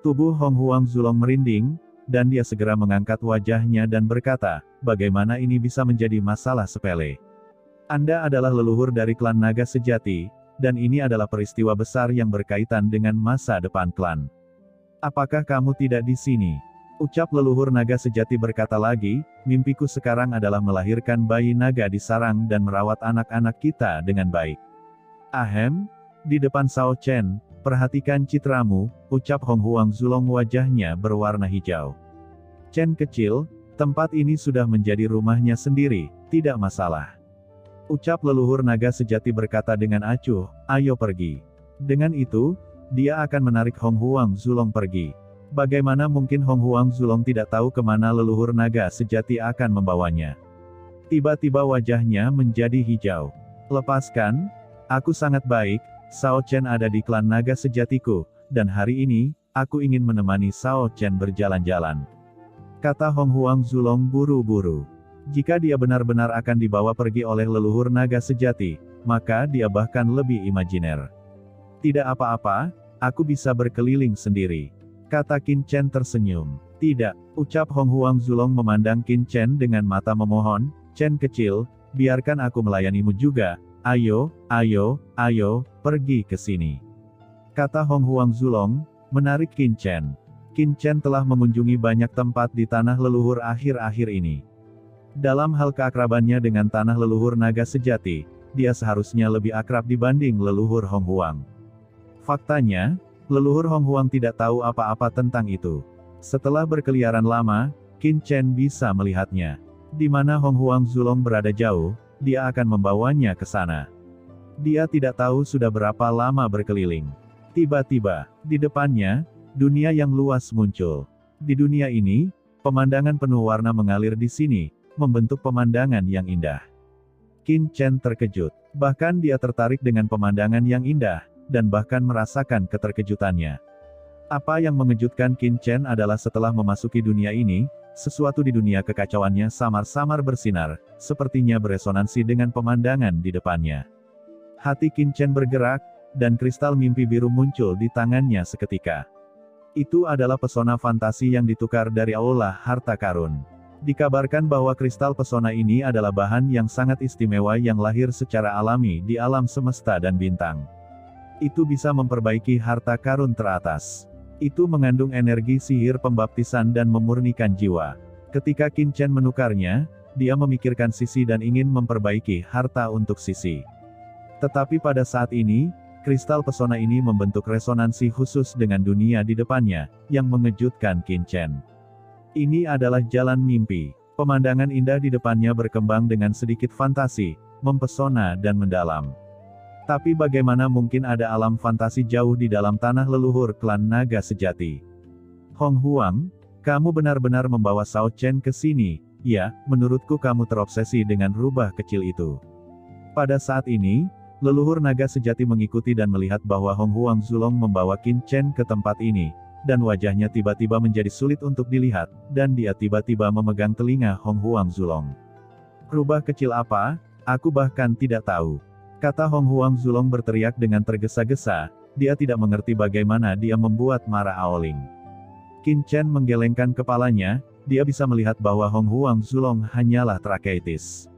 Tubuh Hong Huang Zulong merinding, dan dia segera mengangkat wajahnya dan berkata, bagaimana ini bisa menjadi masalah sepele? Anda adalah leluhur dari klan naga sejati, dan ini adalah peristiwa besar yang berkaitan dengan masa depan klan. Apakah kamu tidak di sini? Ucap leluhur naga sejati berkata lagi, mimpiku sekarang adalah melahirkan bayi naga di sarang dan merawat anak-anak kita dengan baik. Ahem, di depan Sao Chen, perhatikan citramu, ucap Hong Huang Zulong wajahnya berwarna hijau. Chen kecil, tempat ini sudah menjadi rumahnya sendiri, tidak masalah. Ucap leluhur naga sejati berkata dengan acuh, ayo pergi. Dengan itu, dia akan menarik Hong Huang Zulong pergi. Bagaimana mungkin Hong Huang Zulong tidak tahu kemana leluhur naga sejati akan membawanya? Tiba-tiba wajahnya menjadi hijau. Lepaskan, aku sangat baik, Sao Chen ada di klan naga sejatiku, dan hari ini, aku ingin menemani Sao Chen berjalan-jalan. Kata Hong Huang Zulong buru-buru. Jika dia benar-benar akan dibawa pergi oleh leluhur naga sejati, maka dia bahkan lebih imajiner. Tidak apa-apa, aku bisa berkeliling sendiri. Kata Qin Chen tersenyum. Tidak, ucap Hong Huang Zulong memandang Qin Chen dengan mata memohon, Chen kecil, biarkan aku melayanimu juga, ayo, pergi ke sini. Kata Hong Huang Zulong, menarik Qin Chen. Qin Chen telah mengunjungi banyak tempat di tanah leluhur akhir-akhir ini. Dalam hal keakrabannya dengan tanah leluhur naga sejati, dia seharusnya lebih akrab dibanding leluhur Hong Huang. Faktanya, leluhur Hong Huang tidak tahu apa-apa tentang itu. Setelah berkeliaran lama, Qin Chen bisa melihatnya. Di mana Hong Huang Zulong berada jauh, dia akan membawanya ke sana. Dia tidak tahu sudah berapa lama berkeliling. Tiba-tiba, di depannya, dunia yang luas muncul. Di dunia ini, pemandangan penuh warna mengalir di sini, membentuk pemandangan yang indah. Qin Chen terkejut. Bahkan dia tertarik dengan pemandangan yang indah, dan bahkan merasakan keterkejutannya. Apa yang mengejutkan Qin Chen adalah setelah memasuki dunia ini, sesuatu di dunia kekacauannya samar-samar bersinar, sepertinya beresonansi dengan pemandangan di depannya. Hati Qin Chen bergerak, dan kristal mimpi biru muncul di tangannya seketika. Itu adalah pesona fantasi yang ditukar dari aula harta karun. Dikabarkan bahwa kristal pesona ini adalah bahan yang sangat istimewa yang lahir secara alami di alam semesta dan bintang. Itu bisa memperbaiki harta karun teratas. Itu mengandung energi sihir pembaptisan dan memurnikan jiwa. Ketika Qin Chen menukarnya, dia memikirkan Sisi dan ingin memperbaiki harta untuk Sisi. Tetapi pada saat ini, kristal pesona ini membentuk resonansi khusus dengan dunia di depannya, yang mengejutkan Qin Chen. Ini adalah jalan mimpi. Pemandangan indah di depannya berkembang dengan sedikit fantasi, mempesona dan mendalam. Tapi bagaimana mungkin ada alam fantasi jauh di dalam tanah leluhur klan naga sejati? Hong Huang, kamu benar-benar membawa Sao Chen ke sini, ya, menurutku kamu terobsesi dengan rubah kecil itu. Pada saat ini, leluhur naga sejati mengikuti dan melihat bahwa Hong Huang Zulong membawa Qin Chen ke tempat ini, dan wajahnya tiba-tiba menjadi sulit untuk dilihat, dan dia tiba-tiba memegang telinga Hong Huang Zulong. Rubah kecil apa? Aku bahkan tidak tahu. Kata Hong Huang Zulong berteriak dengan tergesa-gesa, dia tidak mengerti bagaimana dia membuat marah Aoling. Qin Chen menggelengkan kepalanya, dia bisa melihat bahwa Hong Huang Zulong hanyalah trakeitis.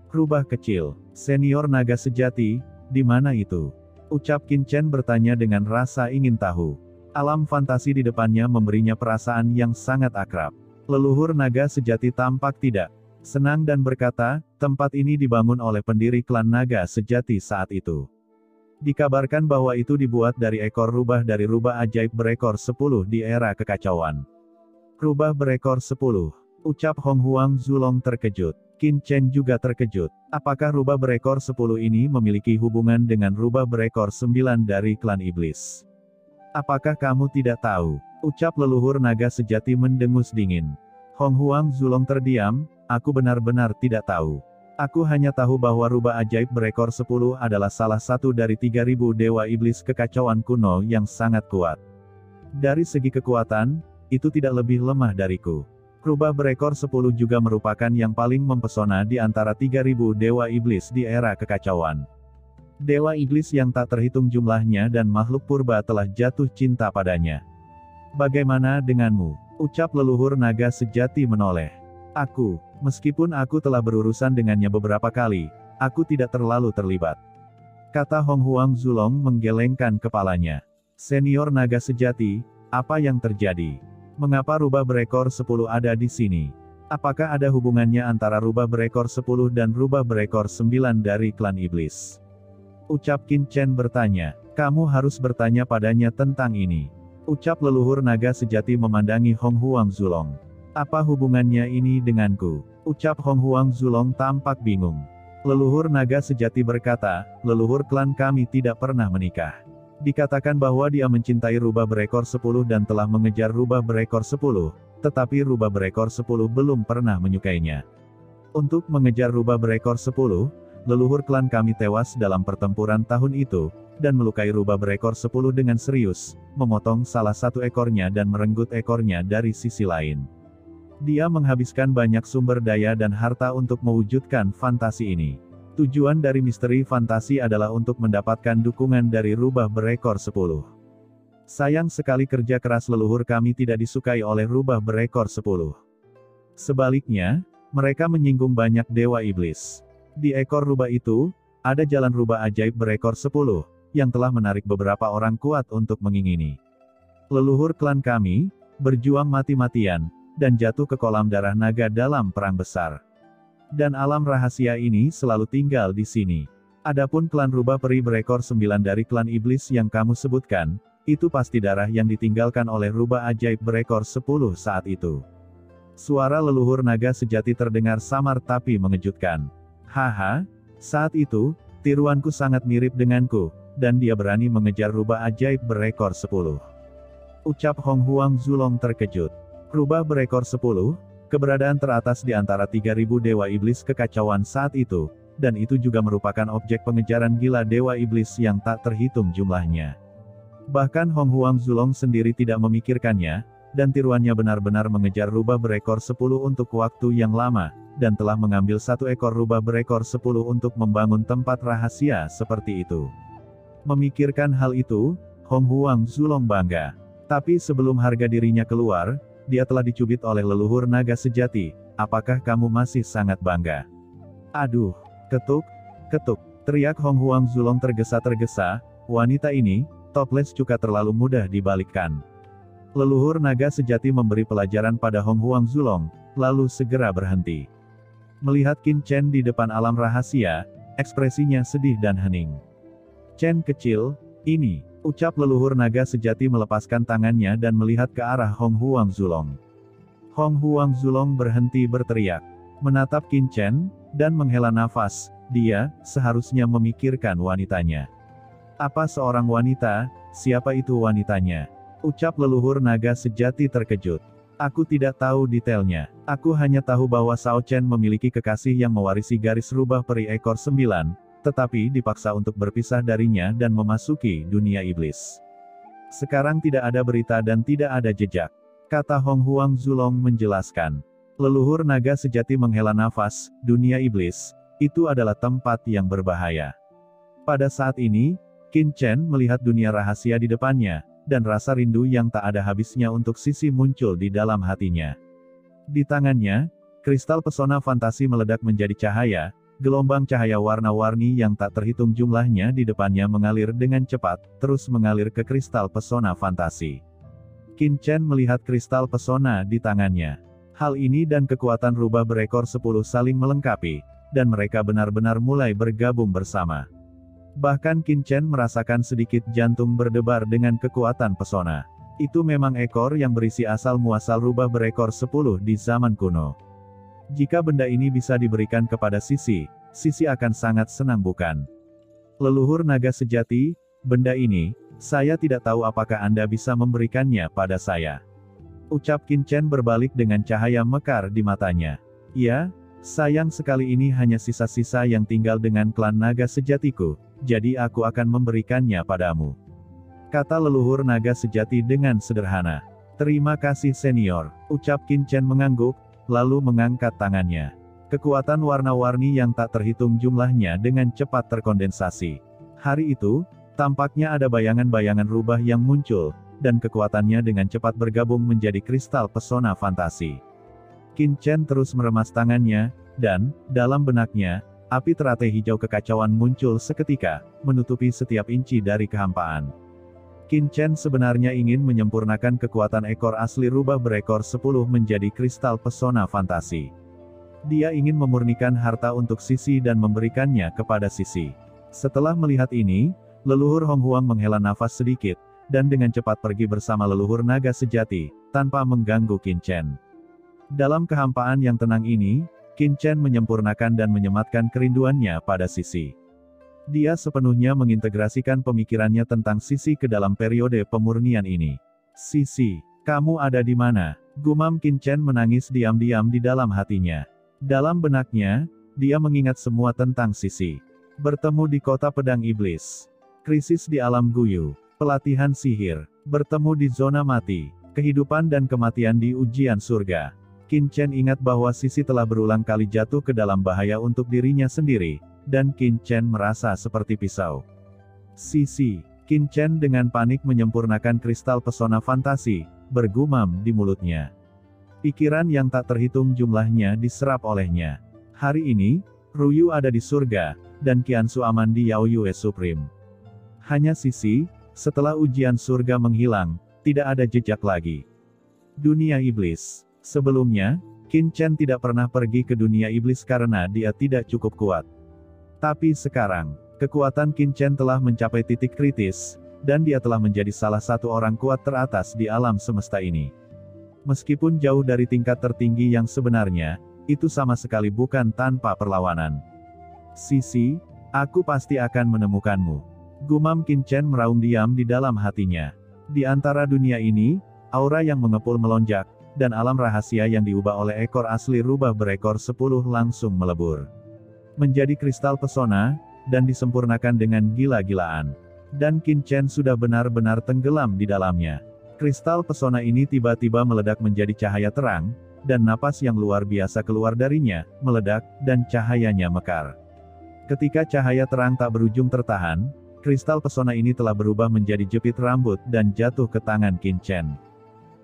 Rubah kecil, senior naga sejati, di mana itu? Ucap Qin Chen bertanya dengan rasa ingin tahu. Alam fantasi di depannya memberinya perasaan yang sangat akrab. Leluhur naga sejati tampak tidak senang dan berkata, tempat ini dibangun oleh pendiri klan naga sejati saat itu. Dikabarkan bahwa itu dibuat dari ekor rubah dari rubah ajaib berekor 10 di era kekacauan. Rubah berekor 10, ucap Hong Huang Zulong terkejut. Qin Chen juga terkejut. Apakah rubah berekor 10 ini memiliki hubungan dengan rubah berekor 9 dari klan iblis? Apakah kamu tidak tahu? Ucap leluhur naga sejati mendengus dingin. Hong Huang Zulong terdiam, aku benar-benar tidak tahu. Aku hanya tahu bahwa rubah ajaib berekor 10 adalah salah satu dari 3000 dewa iblis kekacauan kuno yang sangat kuat. Dari segi kekuatan, itu tidak lebih lemah dariku. Rubah berekor 10 juga merupakan yang paling mempesona di antara 3000 dewa iblis di era kekacauan. Dewa iblis yang tak terhitung jumlahnya dan makhluk purba telah jatuh cinta padanya. Bagaimana denganmu? Ucap leluhur naga sejati menoleh. Aku, meskipun aku telah berurusan dengannya beberapa kali, aku tidak terlalu terlibat. Kata Hong Huang Zulong menggelengkan kepalanya. Senior naga sejati, apa yang terjadi? Mengapa rubah berekor 10 ada di sini? Apakah ada hubungannya antara rubah berekor 10 dan rubah berekor 9 dari klan iblis? Ucap Qin Chen bertanya. Kamu harus bertanya padanya tentang ini. Ucap leluhur naga sejati memandangi Hong Huang Zulong. Apa hubungannya ini denganku? Ucap Hong Huang Zulong tampak bingung. Leluhur naga sejati berkata, leluhur klan kami tidak pernah menikah. Dikatakan bahwa dia mencintai rubah berekor 10 dan telah mengejar rubah berekor 10, tetapi rubah berekor 10 belum pernah menyukainya. Untuk mengejar rubah berekor 10, leluhur klan kami tewas dalam pertempuran tahun itu, dan melukai rubah berekor 10 dengan serius, memotong salah satu ekornya dan merenggut ekornya dari sisi lain. Dia menghabiskan banyak sumber daya dan harta untuk mewujudkan fantasi ini. Tujuan dari misteri fantasi adalah untuk mendapatkan dukungan dari rubah berekor 10. Sayang sekali kerja keras leluhur kami tidak disukai oleh rubah berekor 10. Sebaliknya, mereka menyinggung banyak dewa iblis. Di ekor rubah itu, ada jalan rubah ajaib berekor 10, yang telah menarik beberapa orang kuat untuk mengingini. Leluhur klan kami, berjuang mati-matian, dan jatuh ke kolam darah naga dalam perang besar. Dan alam rahasia ini selalu tinggal di sini. Adapun klan rubah peri berekor 9 dari klan iblis yang kamu sebutkan, itu pasti darah yang ditinggalkan oleh rubah ajaib berekor 10 saat itu. Suara leluhur naga sejati terdengar samar tapi mengejutkan. Haha, saat itu, tiruanku sangat mirip denganku, dan dia berani mengejar rubah ajaib berekor 10. Ucap Hong Huang Zulong terkejut. Rubah berekor 10, keberadaan teratas di antara 3.000 dewa iblis kekacauan saat itu, dan itu juga merupakan objek pengejaran gila dewa iblis yang tak terhitung jumlahnya. Bahkan Hong Huang Zulong sendiri tidak memikirkannya, dan tiruannya benar-benar mengejar rubah berekor 10 untuk waktu yang lama, dan telah mengambil satu ekor rubah berekor 10 untuk membangun tempat rahasia seperti itu. Memikirkan hal itu, Hong Huang Zulong bangga. Tapi sebelum harga dirinya keluar, dia telah dicubit oleh leluhur naga sejati. Apakah kamu masih sangat bangga? Aduh, ketuk, ketuk, teriak Hong Huang Zulong tergesa-tergesa, wanita ini, toples juga terlalu mudah dibalikkan. Leluhur naga sejati memberi pelajaran pada Hong Huang Zulong, lalu segera berhenti. Melihat Qin Chen di depan alam rahasia, ekspresinya sedih dan hening. Chen kecil, ini, ucap leluhur naga sejati melepaskan tangannya dan melihat ke arah Hong Huang Zulong. Hong Huang Zulong berhenti berteriak, menatap Qin Chen, dan menghela nafas. Dia seharusnya memikirkan wanitanya. Apa seorang wanita? Siapa itu wanitanya? Ucap leluhur naga sejati terkejut. Aku tidak tahu detailnya. Aku hanya tahu bahwa Shao Chen memiliki kekasih yang mewarisi garis rubah peri ekor 9, tetapi dipaksa untuk berpisah darinya dan memasuki dunia iblis. Sekarang tidak ada berita dan tidak ada jejak, kata Hong Huang Zulong menjelaskan. Leluhur naga sejati menghela nafas, dunia iblis, itu adalah tempat yang berbahaya. Pada saat ini, Qin Chen melihat dunia rahasia di depannya, dan rasa rindu yang tak ada habisnya untuk Sisi muncul di dalam hatinya. Di tangannya, kristal pesona fantasi meledak menjadi cahaya. Gelombang cahaya warna-warni yang tak terhitung jumlahnya di depannya mengalir dengan cepat, terus mengalir ke kristal pesona fantasi. Qin Chen melihat kristal pesona di tangannya. Hal ini dan kekuatan rubah berekor 10 saling melengkapi, dan mereka benar-benar mulai bergabung bersama. Bahkan Qin Chen merasakan sedikit jantung berdebar dengan kekuatan pesona. Itu memang ekor yang berisi asal-muasal rubah berekor 10 di zaman kuno. Jika benda ini bisa diberikan kepada Sisi, Sisi akan sangat senang bukan? Leluhur naga sejati, benda ini, saya tidak tahu apakah Anda bisa memberikannya pada saya. Ucap Qin Chen berbalik dengan cahaya mekar di matanya. Ya, sayang sekali ini hanya sisa-sisa yang tinggal dengan klan naga sejatiku, jadi aku akan memberikannya padamu. Kata leluhur naga sejati dengan sederhana. Terima kasih senior, ucap Qin Chen mengangguk, lalu mengangkat tangannya. Kekuatan warna-warni yang tak terhitung jumlahnya dengan cepat terkondensasi. Hari itu, tampaknya ada bayangan-bayangan rubah yang muncul, dan kekuatannya dengan cepat bergabung menjadi kristal pesona fantasi. Qin Chen terus meremas tangannya, dan, dalam benaknya, api teratai hijau kekacauan muncul seketika, menutupi setiap inci dari kehampaan. Qin Chen sebenarnya ingin menyempurnakan kekuatan ekor asli rubah berekor 10 menjadi kristal pesona fantasi. Dia ingin memurnikan harta untuk Sisi dan memberikannya kepada Sisi. Setelah melihat ini, leluhur Hong Huang menghela nafas sedikit, dan dengan cepat pergi bersama leluhur naga sejati, tanpa mengganggu Qin Chen. Dalam kehampaan yang tenang ini, Qin Chen menyempurnakan dan menyematkan kerinduannya pada Sisi. Dia sepenuhnya mengintegrasikan pemikirannya tentang Sisi ke dalam periode pemurnian ini. "Sisi, kamu ada di mana?" gumam Qin Chen menangis diam-diam di dalam hatinya. Dalam benaknya, dia mengingat semua tentang Sisi. Bertemu di kota pedang iblis. Krisis di alam Guyu. Pelatihan sihir. Bertemu di zona mati. Kehidupan dan kematian di ujian surga. Qin Chen ingat bahwa Sisi telah berulang kali jatuh ke dalam bahaya untuk dirinya sendiri. Dan Qin Chen merasa seperti pisau. "Sisi." Qin Chen dengan panik menyempurnakan kristal pesona fantasi, bergumam di mulutnya. Pikiran yang tak terhitung jumlahnya diserap olehnya. Hari ini, Ruyu ada di surga, dan Qiansu aman di Yaoyue Supreme. Hanya Sisi, setelah ujian surga menghilang, tidak ada jejak lagi. Dunia iblis. Sebelumnya, Qin Chen tidak pernah pergi ke dunia iblis karena dia tidak cukup kuat. Tapi sekarang, kekuatan Qin Chen telah mencapai titik kritis, dan dia telah menjadi salah satu orang kuat teratas di alam semesta ini. Meskipun jauh dari tingkat tertinggi yang sebenarnya, itu sama sekali bukan tanpa perlawanan. "Sisi, aku pasti akan menemukanmu," gumam Qin Chen meraung diam di dalam hatinya. Di antara dunia ini, aura yang mengepul melonjak, dan alam rahasia yang diubah oleh ekor asli rubah berekor 10 langsung melebur. Menjadi kristal pesona, dan disempurnakan dengan gila-gilaan. Dan Qin Chen sudah benar-benar tenggelam di dalamnya. Kristal pesona ini tiba-tiba meledak menjadi cahaya terang, dan napas yang luar biasa keluar darinya, meledak, dan cahayanya mekar. Ketika cahaya terang tak berujung tertahan, kristal pesona ini telah berubah menjadi jepit rambut dan jatuh ke tangan Qin Chen.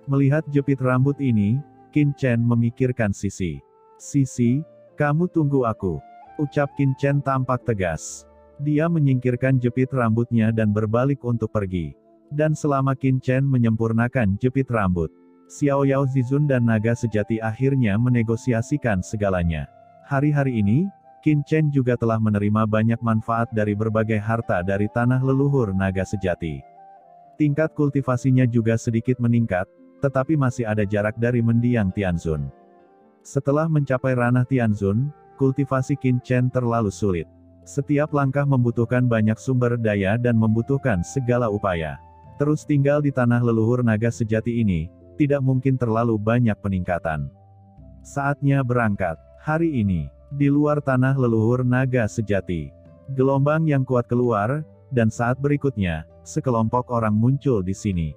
Melihat jepit rambut ini, Qin Chen memikirkan Sisi. "Sisi, kamu tunggu aku," ucap Qin Chen tampak tegas. Dia menyingkirkan jepit rambutnya dan berbalik untuk pergi. Dan selama Qin Chen menyempurnakan jepit rambut, Xiao Yao Zizun dan naga sejati akhirnya menegosiasikan segalanya. Hari-hari ini, Qin Chen juga telah menerima banyak manfaat dari berbagai harta dari tanah leluhur naga sejati. Tingkat kultivasinya juga sedikit meningkat, tetapi masih ada jarak dari mendiang Tianzun. Setelah mencapai ranah Tianzun, kultivasi Qin Chen terlalu sulit. Setiap langkah membutuhkan banyak sumber daya dan membutuhkan segala upaya. Terus tinggal di tanah leluhur naga sejati ini, tidak mungkin terlalu banyak peningkatan. Saatnya berangkat. Hari ini, di luar tanah leluhur naga sejati, gelombang yang kuat keluar, dan saat berikutnya, sekelompok orang muncul di sini.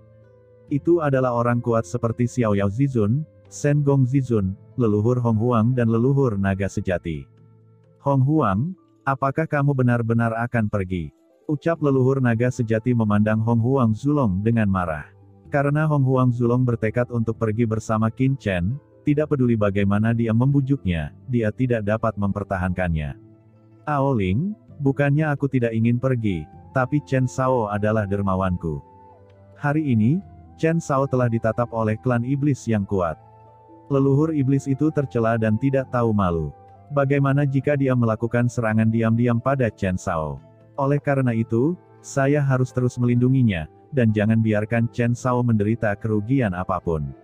Itu adalah orang kuat seperti Xiao Yao Zizun, Shen Gong Zizun, leluhur Hong Huang dan leluhur naga sejati. "Hong Huang, apakah kamu benar-benar akan pergi?" ucap leluhur naga sejati memandang Hong Huang Zulong dengan marah. Karena Hong Huang Zulong bertekad untuk pergi bersama Qin Chen, tidak peduli bagaimana dia membujuknya, dia tidak dapat mempertahankannya. "Aoling, bukannya aku tidak ingin pergi, tapi Chen Shao adalah dermawanku. Hari ini, Chen Shao telah ditatap oleh klan iblis yang kuat." Leluhur iblis itu tercela dan tidak tahu malu. Bagaimana jika dia melakukan serangan diam-diam pada Chen Shao? Oleh karena itu, saya harus terus melindunginya, dan jangan biarkan Chen Shao menderita kerugian apapun.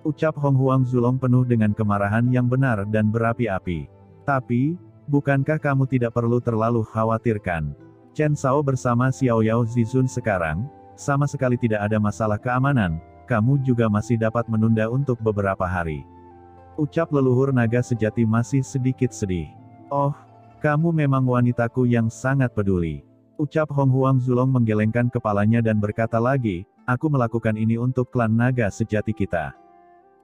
Ucap Hong Huang Zulong penuh dengan kemarahan yang benar dan berapi-api. "Tapi, bukankah kamu tidak perlu terlalu khawatirkan? Chen Shao bersama Xiao Yao Zizun sekarang, sama sekali tidak ada masalah keamanan, kamu juga masih dapat menunda untuk beberapa hari." Ucap leluhur naga sejati masih sedikit sedih. "Oh, kamu memang wanitaku yang sangat peduli." Ucap Hong Huang Zulong menggelengkan kepalanya dan berkata lagi, "Aku melakukan ini untuk klan naga sejati kita.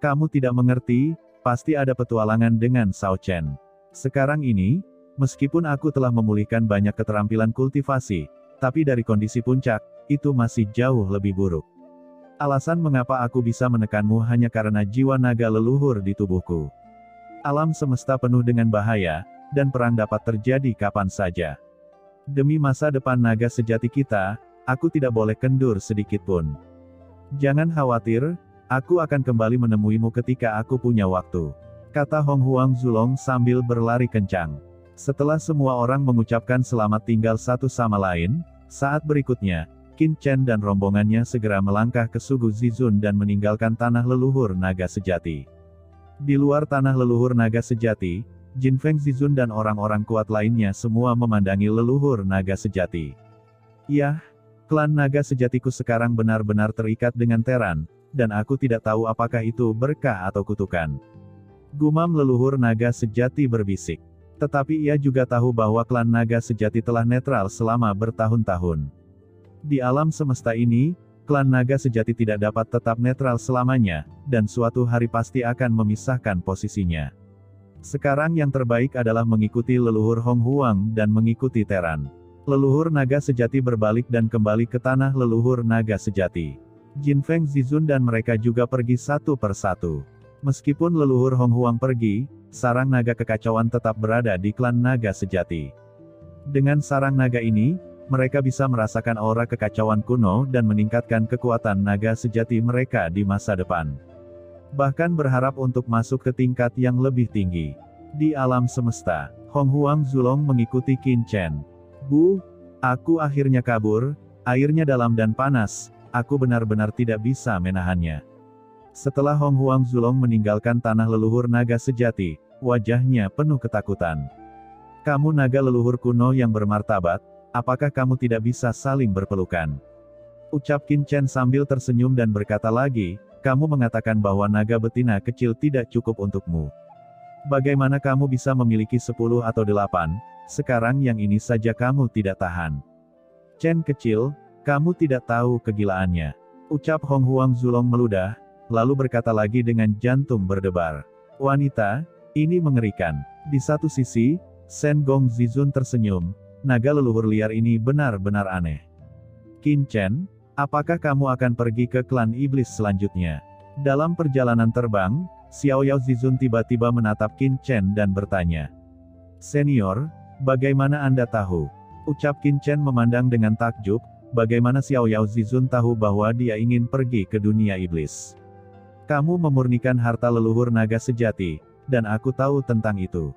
Kamu tidak mengerti, pasti ada petualangan dengan Shao Chen. Sekarang ini, meskipun aku telah memulihkan banyak keterampilan kultivasi, tapi dari kondisi puncak, itu masih jauh lebih buruk. Alasan mengapa aku bisa menekanmu hanya karena jiwa naga leluhur di tubuhku. Alam semesta penuh dengan bahaya, dan perang dapat terjadi kapan saja. Demi masa depan naga sejati kita, aku tidak boleh kendur sedikit pun. Jangan khawatir, aku akan kembali menemuimu ketika aku punya waktu, kata Hong Huang Zulong sambil berlari kencang. Setelah semua orang mengucapkan selamat tinggal satu sama lain, saat berikutnya, Qin Chen dan rombongannya segera melangkah ke Sugu Zizun dan meninggalkan tanah leluhur naga sejati. Di luar tanah leluhur naga sejati, Jin Feng Zizun dan orang-orang kuat lainnya semua memandangi leluhur naga sejati. Yah, klan naga sejatiku sekarang benar-benar terikat dengan Teran, dan aku tidak tahu apakah itu berkah atau kutukan. Gumam leluhur naga sejati berbisik. Tetapi ia juga tahu bahwa klan naga sejati telah netral selama bertahun-tahun. Di alam semesta ini, klan naga sejati tidak dapat tetap netral selamanya, dan suatu hari pasti akan memisahkan posisinya. Sekarang yang terbaik adalah mengikuti leluhur Hong Huang dan mengikuti Teran. Leluhur naga sejati berbalik dan kembali ke tanah leluhur naga sejati. Jin Feng Zizun dan mereka juga pergi satu persatu. Meskipun leluhur Hong Huang pergi, sarang naga kekacauan tetap berada di klan naga sejati. Dengan sarang naga ini, mereka bisa merasakan aura kekacauan kuno dan meningkatkan kekuatan naga sejati mereka di masa depan. Bahkan berharap untuk masuk ke tingkat yang lebih tinggi. Di alam semesta, Hong Huang Zulong mengikuti Qin Chen. Bu, aku akhirnya kabur, airnya dalam dan panas, aku benar-benar tidak bisa menahannya. Setelah Hong Huang Zulong meninggalkan tanah leluhur naga sejati, wajahnya penuh ketakutan. Kamu naga leluhur kuno yang bermartabat, apakah kamu tidak bisa saling berpelukan? Ucap Qin Chen sambil tersenyum dan berkata lagi, kamu mengatakan bahwa naga betina kecil tidak cukup untukmu. Bagaimana kamu bisa memiliki 10 atau 8, sekarang yang ini saja kamu tidak tahan. Chen kecil, kamu tidak tahu kegilaannya. Ucap Hong Huang Zulong meludah, lalu berkata lagi dengan jantung berdebar. Wanita, ini mengerikan. Di satu sisi, Shen Gong Zizun tersenyum, naga leluhur liar ini benar-benar aneh. Qin Chen, apakah kamu akan pergi ke klan iblis selanjutnya? Dalam perjalanan terbang, Xiao Yao Zizun tiba-tiba menatap Qin Chen dan bertanya. Senior, bagaimana Anda tahu? Ucap Qin Chen memandang dengan takjub, bagaimana Xiao Yao Zizun tahu bahwa dia ingin pergi ke dunia iblis? Kamu memurnikan harta leluhur naga sejati, dan aku tahu tentang itu.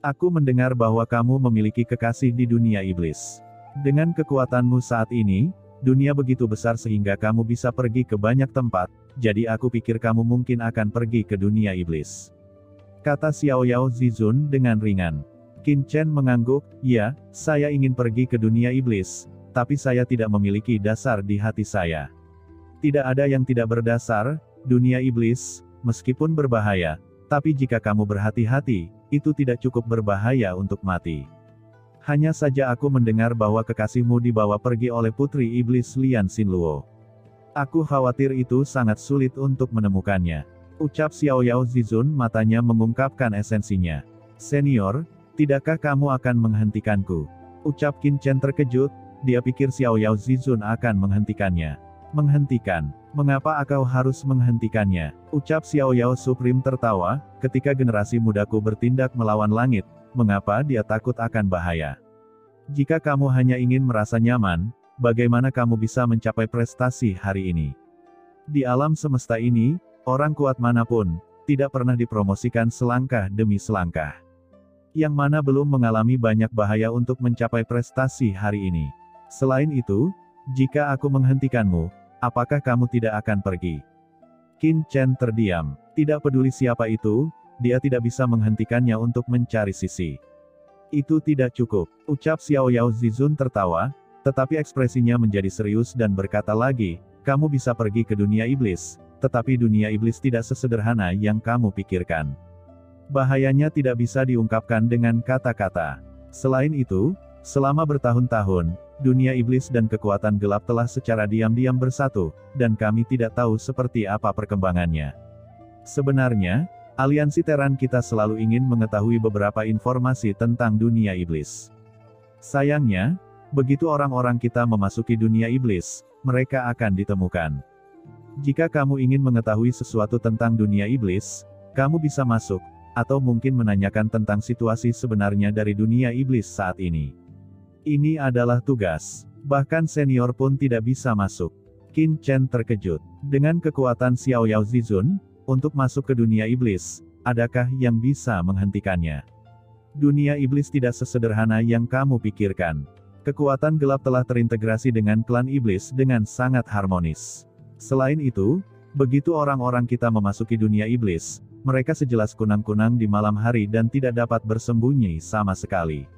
Aku mendengar bahwa kamu memiliki kekasih di dunia iblis. Dengan kekuatanmu saat ini, dunia begitu besar sehingga kamu bisa pergi ke banyak tempat, jadi aku pikir kamu mungkin akan pergi ke dunia iblis. Kata Xiao Yao Zizun dengan ringan. Qin Chen mengangguk, ya, saya ingin pergi ke dunia iblis, tapi saya tidak memiliki dasar di hati saya. Tidak ada yang tidak berdasar, dunia iblis, meskipun berbahaya, tapi jika kamu berhati-hati, itu tidak cukup berbahaya untuk mati. Hanya saja aku mendengar bahwa kekasihmu dibawa pergi oleh putri iblis Lian Xinluo. Aku khawatir itu sangat sulit untuk menemukannya. Ucap Xiao Yao Zizun matanya mengungkapkan esensinya. Senior, tidakkah kamu akan menghentikanku? Ucap Qin Chen terkejut, dia pikir Xiao Yao Zizun akan menghentikannya. Menghentikan? Mengapa kau harus menghentikannya? Ucap Xiao Yao Supreme tertawa, ketika generasi mudaku bertindak melawan langit, mengapa dia takut akan bahaya? Jika kamu hanya ingin merasa nyaman, bagaimana kamu bisa mencapai prestasi hari ini? Di alam semesta ini, orang kuat manapun, tidak pernah dipromosikan selangkah demi selangkah. Yang mana belum mengalami banyak bahaya untuk mencapai prestasi hari ini. Selain itu, jika aku menghentikanmu, apakah kamu tidak akan pergi? Qin Chen terdiam. Tidak peduli siapa itu, dia tidak bisa menghentikannya untuk mencari sisi. Itu tidak cukup. Ucap Xiao Yao Zizun tertawa, tetapi ekspresinya menjadi serius dan berkata lagi, kamu bisa pergi ke dunia iblis, tetapi dunia iblis tidak sesederhana yang kamu pikirkan. Bahayanya tidak bisa diungkapkan dengan kata-kata. Selain itu, selama bertahun-tahun, dunia iblis dan kekuatan gelap telah secara diam-diam bersatu, dan kami tidak tahu seperti apa perkembangannya. Sebenarnya, aliansi Teran kita selalu ingin mengetahui beberapa informasi tentang dunia iblis. Sayangnya, begitu orang-orang kita memasuki dunia iblis, mereka akan ditemukan. Jika kamu ingin mengetahui sesuatu tentang dunia iblis, kamu bisa masuk, atau mungkin menanyakan tentang situasi sebenarnya dari dunia iblis saat ini. Ini adalah tugas. Bahkan senior pun tidak bisa masuk. Qin Chen terkejut. Dengan kekuatan Xiao Yao Zizun, untuk masuk ke dunia iblis, adakah yang bisa menghentikannya? Dunia iblis tidak sesederhana yang kamu pikirkan. Kekuatan gelap telah terintegrasi dengan klan iblis dengan sangat harmonis. Selain itu, begitu orang-orang kita memasuki dunia iblis, mereka sejelas kunang-kunang di malam hari dan tidak dapat bersembunyi sama sekali.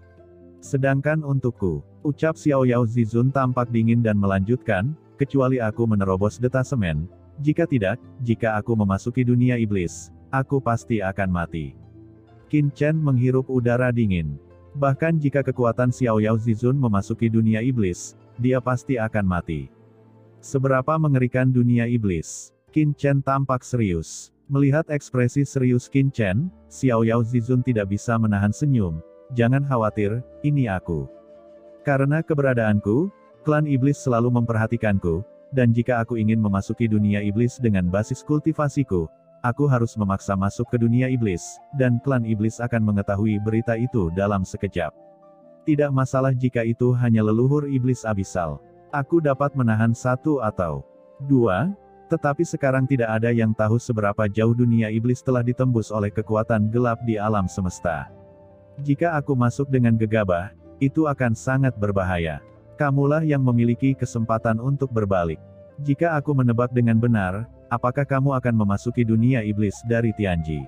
Sedangkan untukku, ucap Xiao Yao Zizun tampak dingin dan melanjutkan, kecuali aku menerobos detasemen, jika tidak, jika aku memasuki dunia iblis, aku pasti akan mati. Qin Chen menghirup udara dingin. Bahkan jika kekuatan Xiao Yao Zizun memasuki dunia iblis, dia pasti akan mati. Seberapa mengerikan dunia iblis? Qin Chen tampak serius. Melihat ekspresi serius Qin Chen, Xiao Yao Zizun tidak bisa menahan senyum. Jangan khawatir, ini aku. Karena keberadaanku, klan iblis selalu memperhatikanku, dan jika aku ingin memasuki dunia iblis dengan basis kultivasiku, aku harus memaksa masuk ke dunia iblis, dan klan iblis akan mengetahui berita itu dalam sekejap. Tidak masalah jika itu hanya leluhur iblis abisal. Aku dapat menahan 1 atau 2, tetapi sekarang tidak ada yang tahu seberapa jauh dunia iblis telah ditembus oleh kekuatan gelap di alam semesta. Jika aku masuk dengan gegabah, itu akan sangat berbahaya. Kamulah yang memiliki kesempatan untuk berbalik. Jika aku menebak dengan benar, apakah kamu akan memasuki dunia iblis dari Tianji?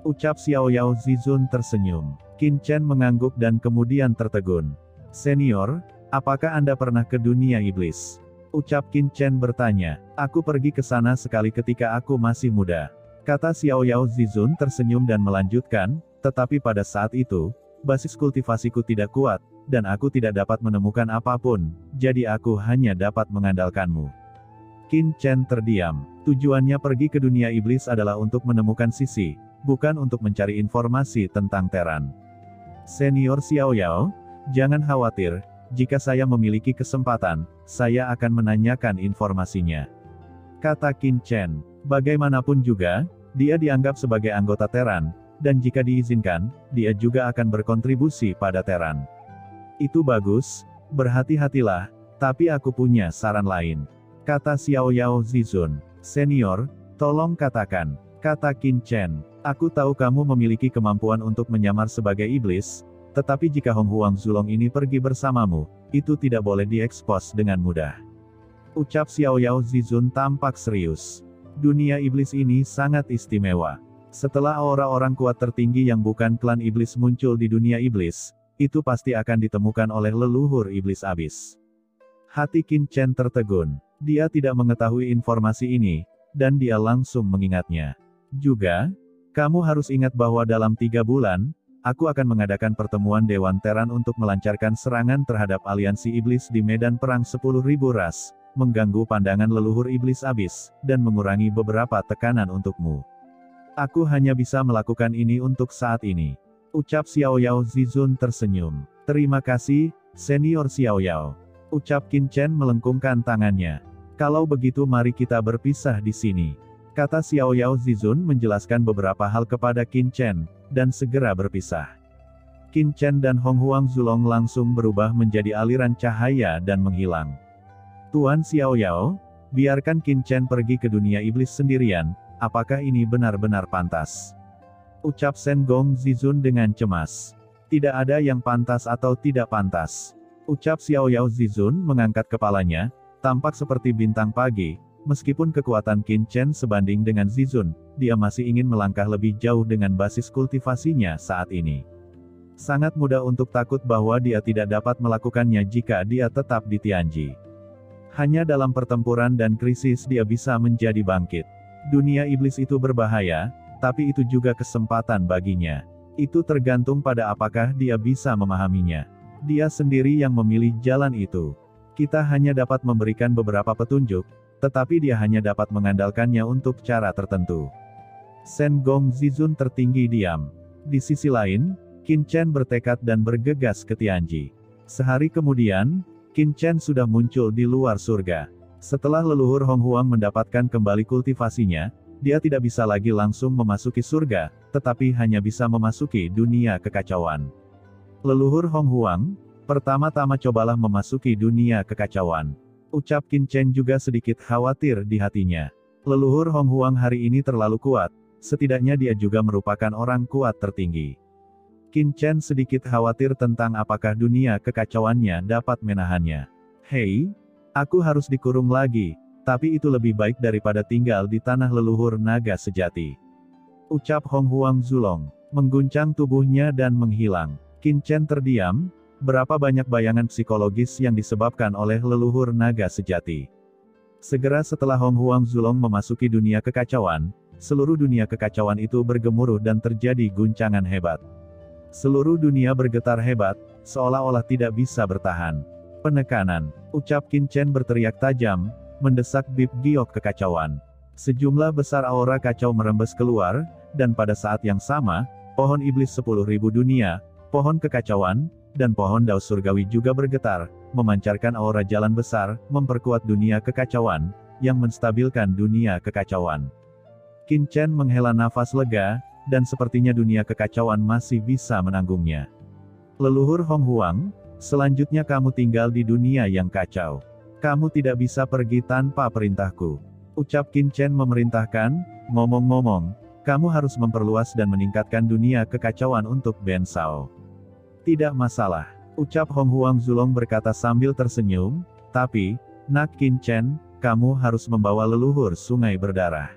Ucap Xiao Yao Zizun tersenyum. Qin Chen mengangguk dan kemudian tertegun. Senior, apakah Anda pernah ke dunia iblis? Ucap Qin Chen bertanya. Aku pergi ke sana sekali ketika aku masih muda. Kata Xiao Yao Zizun tersenyum dan melanjutkan, tetapi pada saat itu, basis kultivasiku tidak kuat, dan aku tidak dapat menemukan apapun, jadi aku hanya dapat mengandalkanmu. Qin Chen terdiam. Tujuannya pergi ke dunia iblis adalah untuk menemukan Sisi, bukan untuk mencari informasi tentang Teran. Senior Xiao Yao, jangan khawatir, jika saya memiliki kesempatan, saya akan menanyakan informasinya. Kata Qin Chen. Bagaimanapun juga, dia dianggap sebagai anggota Teran, dan jika diizinkan, dia juga akan berkontribusi pada Teran. Itu bagus, berhati-hatilah, tapi aku punya saran lain. Kata Xiao Yao Zizun. Senior, tolong katakan. Kata Qin Chen. Aku tahu kamu memiliki kemampuan untuk menyamar sebagai iblis, tetapi jika Hong Huang Zulong ini pergi bersamamu, itu tidak boleh diekspos dengan mudah. Ucap Xiao Yao Zizun tampak serius. Dunia iblis ini sangat istimewa. Setelah orang-orang kuat tertinggi yang bukan klan iblis muncul di dunia iblis, itu pasti akan ditemukan oleh leluhur iblis abis. Hati Qin Chen tertegun. Dia tidak mengetahui informasi ini, dan dia langsung mengingatnya. Juga, kamu harus ingat bahwa dalam 3 bulan, aku akan mengadakan pertemuan Dewan Teran untuk melancarkan serangan terhadap aliansi iblis di medan perang 10.000 ras, mengganggu pandangan leluhur iblis abis, dan mengurangi beberapa tekanan untukmu. Aku hanya bisa melakukan ini untuk saat ini. Ucap Xiao Yao Zizun tersenyum. Terima kasih, Senior Xiao Yao. Ucap Qin Chen melengkungkan tangannya. Kalau begitu mari kita berpisah di sini. Kata Xiao Yao Zizun menjelaskan beberapa hal kepada Qin Chen, dan segera berpisah. Qin Chen dan Hong Huang Zulong langsung berubah menjadi aliran cahaya dan menghilang. Tuan Xiao Yao, biarkan Qin Chen pergi ke dunia iblis sendirian, apakah ini benar-benar pantas? Ucap Shen Gong Zizun dengan cemas. Tidak ada yang pantas atau tidak pantas. Ucap Xiao Yao Zizun mengangkat kepalanya, tampak seperti bintang pagi. Meskipun kekuatan Qin Chen sebanding dengan Zizun, dia masih ingin melangkah lebih jauh dengan basis kultivasinya saat ini. Sangat mudah untuk takut bahwa dia tidak dapat melakukannya jika dia tetap di Tianji. Hanya dalam pertempuran dan krisis dia bisa menjadi bangkit. Dunia iblis itu berbahaya, tapi itu juga kesempatan baginya. Itu tergantung pada apakah dia bisa memahaminya. Dia sendiri yang memilih jalan itu. Kita hanya dapat memberikan beberapa petunjuk, tetapi dia hanya dapat mengandalkannya untuk cara tertentu. Shen Gong Zizun tertinggi diam. Di sisi lain, Qin Chen bertekad dan bergegas ke Tianji. Sehari kemudian, Qin Chen sudah muncul di luar surga. Setelah leluhur Hong Huang mendapatkan kembali kultivasinya, dia tidak bisa lagi langsung memasuki surga, tetapi hanya bisa memasuki dunia kekacauan. Leluhur Hong Huang, pertama-tama cobalah memasuki dunia kekacauan. Ucap Qin Chen juga sedikit khawatir di hatinya. Leluhur Hong Huang hari ini terlalu kuat, setidaknya dia juga merupakan orang kuat tertinggi. Qin Chen sedikit khawatir tentang apakah dunia kekacauannya dapat menahannya. Hei, aku harus dikurung lagi, tapi itu lebih baik daripada tinggal di tanah leluhur naga sejati. Ucap Hong Huang Zulong, mengguncang tubuhnya dan menghilang. Qin Chen terdiam, berapa banyak bayangan psikologis yang disebabkan oleh leluhur naga sejati. Segera setelah Hong Huang Zulong memasuki dunia kekacauan, seluruh dunia kekacauan itu bergemuruh dan terjadi guncangan hebat. Seluruh dunia bergetar hebat, seolah-olah tidak bisa bertahan. Penekanan, ucap Qin Chen berteriak tajam, mendesak Bib Giok kekacauan. Sejumlah besar aura kacau merembes keluar, dan pada saat yang sama, pohon iblis 10.000 dunia, pohon kekacauan, dan pohon Dao surgawi juga bergetar, memancarkan aura jalan besar, memperkuat dunia kekacauan, yang menstabilkan dunia kekacauan. Qin Chen menghela nafas lega, dan sepertinya dunia kekacauan masih bisa menanggungnya. Leluhur Hong Huang, selanjutnya kamu tinggal di dunia yang kacau. Kamu tidak bisa pergi tanpa perintahku. Ucap Qin Chen memerintahkan, ngomong-ngomong, kamu harus memperluas dan meningkatkan dunia kekacauan untuk Ben Shao. Tidak masalah, ucap Hong Huang Zulong berkata sambil tersenyum, tapi, Nak Qin Chen, kamu harus membawa leluhur sungai berdarah.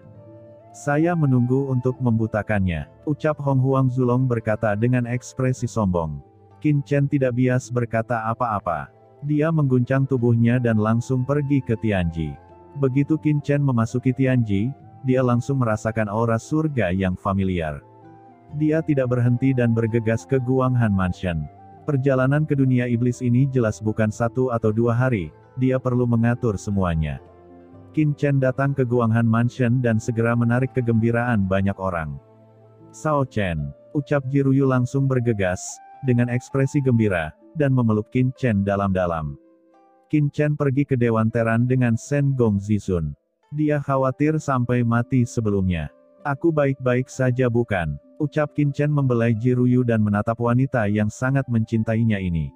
Saya menunggu untuk membutakannya, ucap Hong Huang Zulong berkata dengan ekspresi sombong. Qin Chen tidak bias berkata apa-apa. Dia mengguncang tubuhnya dan langsung pergi ke Tianji. Begitu Qin Chen memasuki Tianji, dia langsung merasakan aura surga yang familiar. Dia tidak berhenti dan bergegas ke Guanghan Mansion. Perjalanan ke dunia iblis ini jelas bukan 1 atau 2 hari, dia perlu mengatur semuanya. Qin Chen datang ke Guanghan Mansion dan segera menarik kegembiraan banyak orang. Sao Chen, ucap Jiruyu langsung bergegas, dengan ekspresi gembira, dan memeluk Qin Chen dalam-dalam. Qin Chen pergi ke Dewan Teran dengan Shen Gong Zizun. Dia khawatir sampai mati sebelumnya. Aku baik-baik saja bukan? Ucap Qin Chen membelai Jiruyu dan menatap wanita yang sangat mencintainya ini.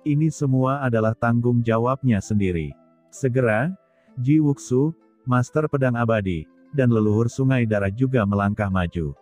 Ini semua adalah tanggung jawabnya sendiri. Segera, Ji Wuxu, Master Pedang Abadi, dan leluhur Sungai Darah juga melangkah maju.